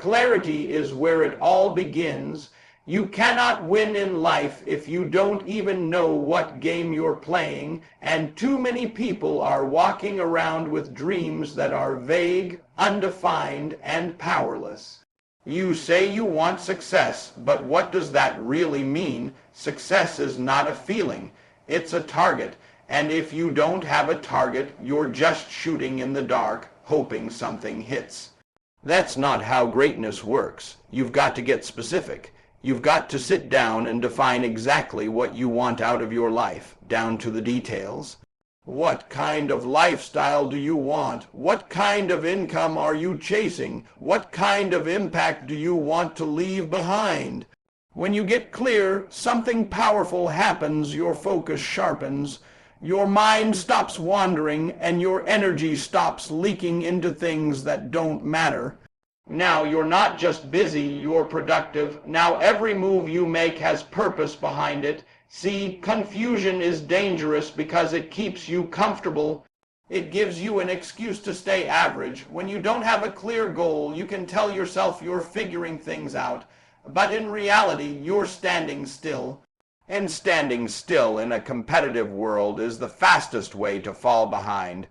Clarity is where it all begins. You cannot win in life if you don't even know what game you're playing, and too many people are walking around with dreams that are vague, undefined, and powerless. You say you want success, but what does that really mean? Success is not a feeling, it's a target, and if you don't have a target, you're just shooting in the dark, hoping something hits. That's not how greatness works. You've got to get specific. You've got to sit down and define exactly what you want out of your life, down to the details. What kind of lifestyle do you want? What kind of income are you chasing? What kind of impact do you want to leave behind? When you get clear, something powerful happens, your focus sharpens, your mind stops wandering, and your energy stops leaking into things that don't matter. Now you're not just busy, you're productive. Now every move you make has purpose behind it. See, confusion is dangerous because it keeps you comfortable. It gives you an excuse to stay average. When you don't have a clear goal, you can tell yourself you're figuring things out. But in reality, you're standing still. And standing still in a competitive world is the fastest way to fall behind.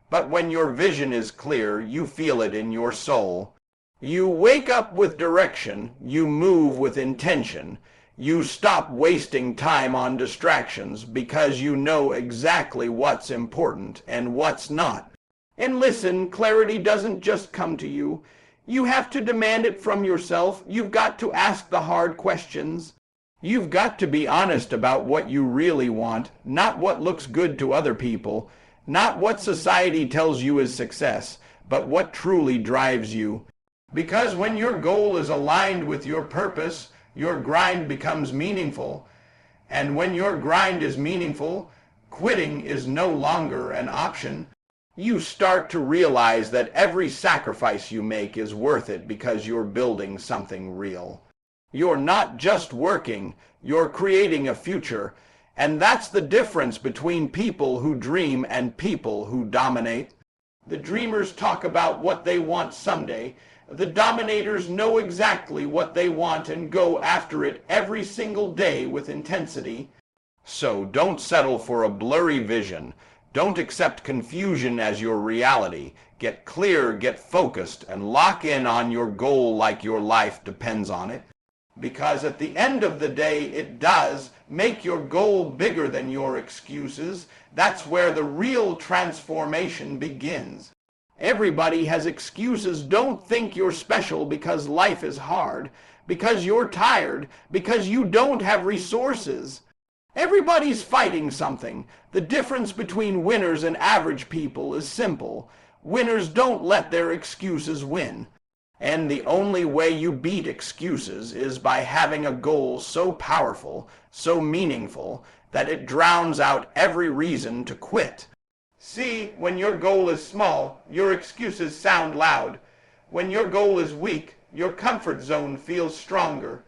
But when your vision is clear, you feel it in your soul. You wake up with direction, you move with intention, you stop wasting time on distractions because you know exactly what's important and what's not. And listen, clarity doesn't just come to you. You have to demand it from yourself. You've got to ask the hard questions. You've got to be honest about what you really want, not what looks good to other people, not what society tells you is success, but what truly drives you. Because when your goal is aligned with your purpose, your grind becomes meaningful. And when your grind is meaningful, quitting is no longer an option. You start to realize that every sacrifice you make is worth it because you're building something real. You're not just working, you're creating a future. And that's the difference between people who dream and people who dominate. The dreamers talk about what they want someday. The dominators know exactly what they want and go after it every single day with intensity. So don't settle for a blurry vision. Don't accept confusion as your reality. Get clear, get focused, and lock in on your goal like your life depends on it. Because at the end of the day, it does. Make your goal bigger than your excuses. That's where the real transformation begins. Everybody has excuses. Don't think you're special because life is hard, because you're tired, because you don't have resources. Everybody's fighting something. The difference between winners and average people is simple. Winners don't let their excuses win. And the only way you beat excuses is by having a goal so powerful, so meaningful, that it drowns out every reason to quit. See, when your goal is small, your excuses sound loud. When your goal is weak, your comfort zone feels stronger.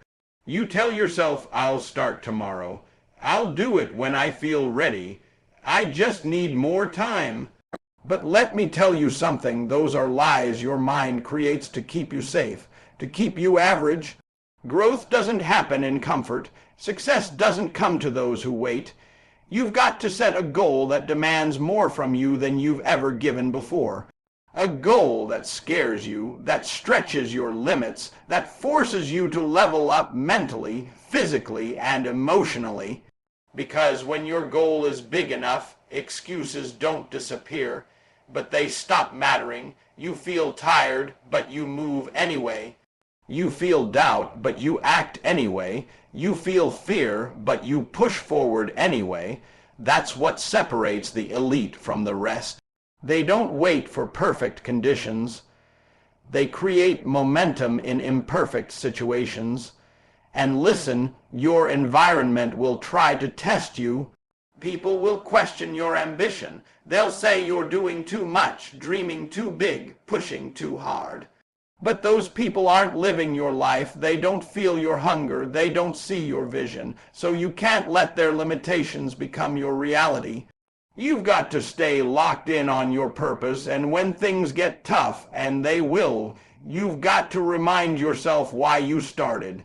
You tell yourself, I'll start tomorrow. I'll do it when I feel ready. I just need more time. But let me tell you something, those are lies your mind creates to keep you safe, to keep you average. Growth doesn't happen in comfort. Success doesn't come to those who wait. You've got to set a goal that demands more from you than you've ever given before. A goal that scares you, that stretches your limits, that forces you to level up mentally, physically, and emotionally. Because when your goal is big enough, excuses don't disappear, but they stop mattering. You feel tired, but you move anyway. You feel doubt, but you act anyway. You feel fear, but you push forward anyway. That's what separates the elite from the rest. They don't wait for perfect conditions. They create momentum in imperfect situations. And listen, your environment will try to test you. People will question your ambition. They'll say you're doing too much, dreaming too big, pushing too hard. But those people aren't living your life. They don't feel your hunger. They don't see your vision. So you can't let their limitations become your reality. You've got to stay locked in on your purpose, and when things get tough, and they will, You've got to remind yourself why you started.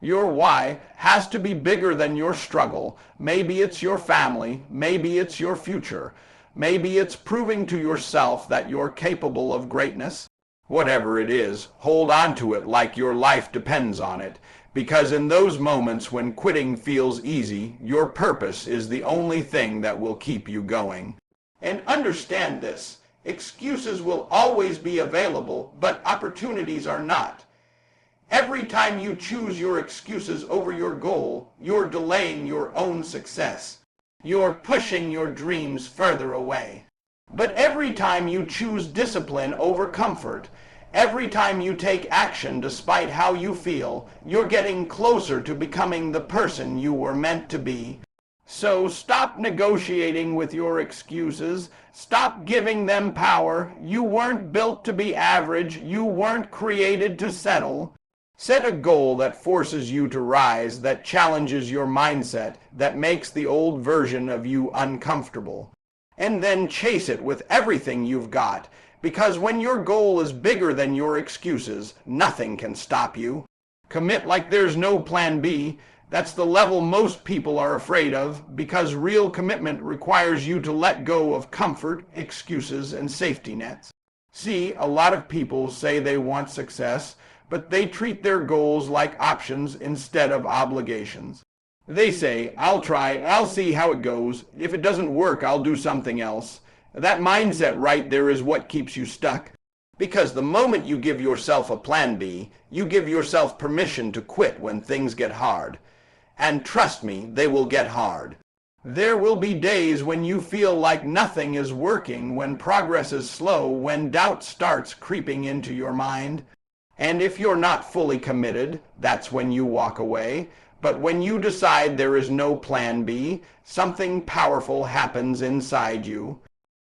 Your why has to be bigger than your struggle. Maybe it's your family, maybe it's your future, maybe it's proving to yourself that you're capable of greatness. Whatever it is, hold on to it like your life depends on it, because in those moments when quitting feels easy, your purpose is the only thing that will keep you going. And understand this, excuses will always be available, but opportunities are not. Every time you choose your excuses over your goal, you're delaying your own success. You're pushing your dreams further away. But every time you choose discipline over comfort, every time you take action despite how you feel, you're getting closer to becoming the person you were meant to be. So stop negotiating with your excuses. Stop giving them power. You weren't built to be average. You weren't created to settle. Set a goal that forces you to rise, that challenges your mindset, that makes the old version of you uncomfortable. And then chase it with everything you've got, because when your goal is bigger than your excuses, nothing can stop you. Commit like there's no plan B. That's the level most people are afraid of, because real commitment requires you to let go of comfort, excuses, and safety nets. See, a lot of people say they want success, but they treat their goals like options instead of obligations. They say, I'll try, I'll see how it goes. If it doesn't work, I'll do something else. That mindset right there is what keeps you stuck. Because the moment you give yourself a plan B, you give yourself permission to quit when things get hard. And trust me, they will get hard. There will be days when you feel like nothing is working, when progress is slow, when doubt starts creeping into your mind. And if you're not fully committed, that's when you walk away. But when you decide there is no plan B, something powerful happens inside you.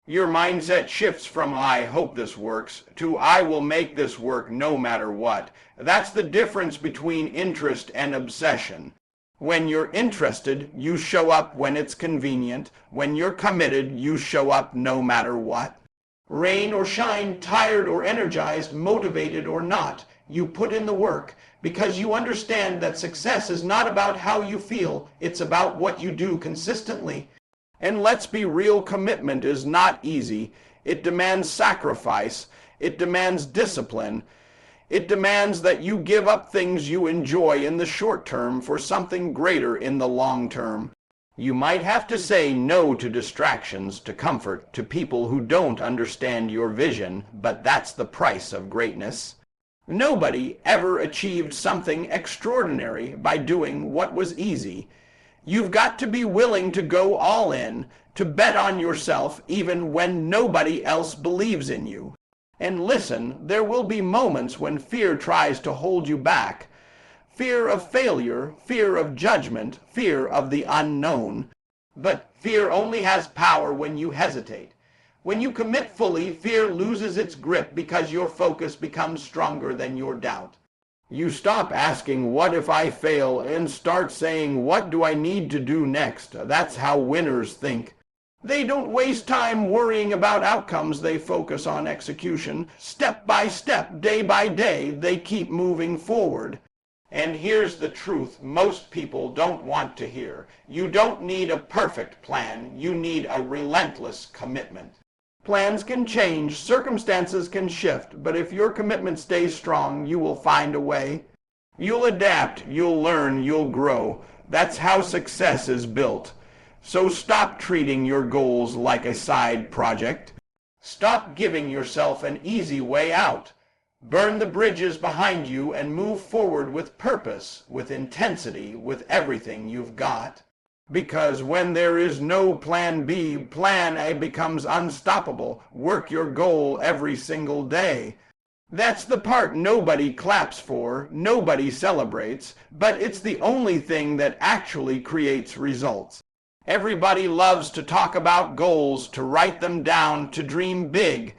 Your mindset shifts from I hope this works to I will make this work no matter what. That's the difference between interest and obsession. When you're interested, you show up when it's convenient. When you're committed, you show up no matter what. Rain or shine, tired or energized, motivated or not, you put in the work, because you understand that success is not about how you feel, it's about what you do consistently. And let's be real, commitment is not easy. It demands sacrifice. It demands discipline. It demands that you give up things you enjoy in the short term for something greater in the long term. You might have to say no to distractions, to comfort, to people who don't understand your vision, but that's the price of greatness. Nobody ever achieved something extraordinary by doing what was easy. You've got to be willing to go all in, to bet on yourself even when nobody else believes in you. And listen, there will be moments when fear tries to hold you back. Fear of failure, fear of judgment, fear of the unknown. But fear only has power when you hesitate. When you commit fully, fear loses its grip because your focus becomes stronger than your doubt. You stop asking, what if I fail, and start saying, what do I need to do next? That's how winners think. They don't waste time worrying about outcomes, they focus on execution. Step by step, day by day, they keep moving forward. And here's the truth most people don't want to hear. You don't need a perfect plan, you need a relentless commitment. Plans can change, circumstances can shift, but if your commitment stays strong, you will find a way. You'll adapt, you'll learn, you'll grow. That's how success is built. So stop treating your goals like a side project. Stop giving yourself an easy way out. Burn the bridges behind you and move forward with purpose, with intensity, with everything you've got. Because when there is no plan B, plan A becomes unstoppable. Work your goal every single day. That's the part nobody claps for, nobody celebrates, but it's the only thing that actually creates results. Everybody loves to talk about goals, to write them down, to dream big.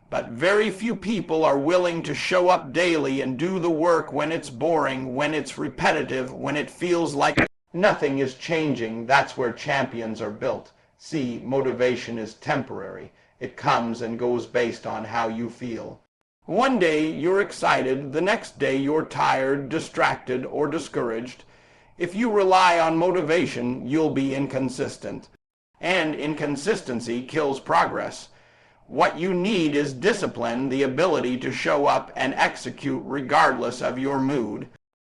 But very few people are willing to show up daily and do the work when it's boring, when it's repetitive, when it feels like nothing is changing. That's where champions are built. See, motivation is temporary. It comes and goes based on how you feel. One day you're excited, the next day you're tired, distracted, or discouraged. If you rely on motivation, you'll be inconsistent. And inconsistency kills progress. What you need is discipline, the ability to show up and execute regardless of your mood.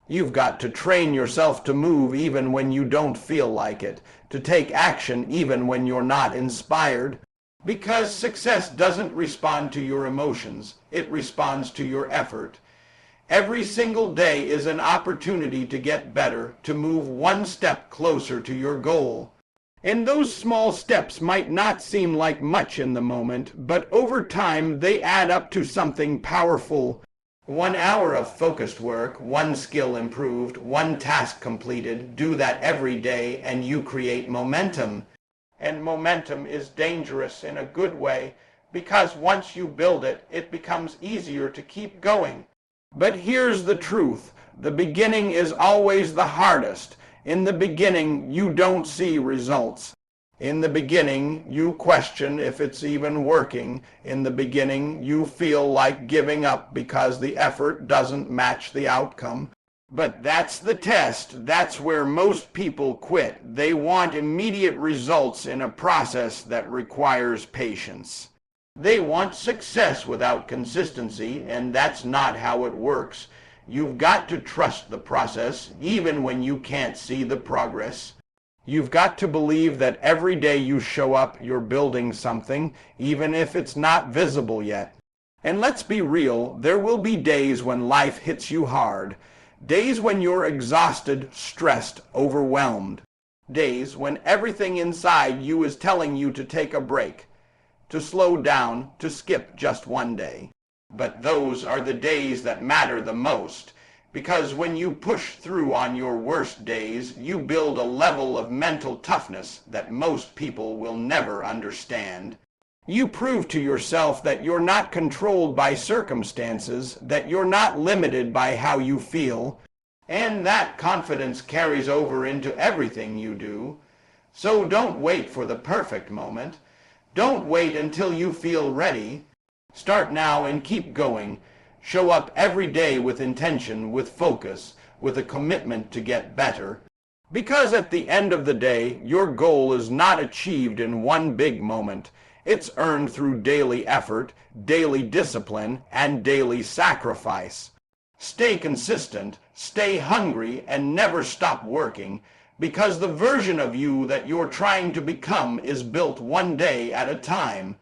You've got to train yourself to move even when you don't feel like it, to take action even when you're not inspired. Because success doesn't respond to your emotions, it responds to your effort. Every single day is an opportunity to get better, to move one step closer to your goal. And those small steps might not seem like much in the moment, but over time they add up to something powerful. 1 hour of focused work, one skill improved, one task completed. Do that every day and you create momentum. And momentum is dangerous in a good way, because once you build it, it becomes easier to keep going. But here's the truth. The beginning is always the hardest. In the beginning, you don't see results. In the beginning, you question if it's even working. In the beginning, you feel like giving up because the effort doesn't match the outcome. But that's the test. That's where most people quit. They want immediate results in a process that requires patience. They want success without consistency, and that's not how it works. You've got to trust the process, even when you can't see the progress. You've got to believe that every day you show up, you're building something, even if it's not visible yet. And let's be real, there will be days when life hits you hard. Days when you're exhausted, stressed, overwhelmed. Days when everything inside you is telling you to take a break, to slow down, to skip just one day. But those are the days that matter the most. Because when you push through on your worst days, you build a level of mental toughness that most people will never understand. You prove to yourself that you're not controlled by circumstances, that you're not limited by how you feel, and that confidence carries over into everything you do. So don't wait for the perfect moment. Don't wait until you feel ready. Start now and keep going. Show up every day with intention, with focus, with a commitment to get better. Because at the end of the day, your goal is not achieved in one big moment. It's earned through daily effort, daily discipline, and daily sacrifice. Stay consistent, stay hungry, and never stop working, because the version of you that you're trying to become is built one day at a time.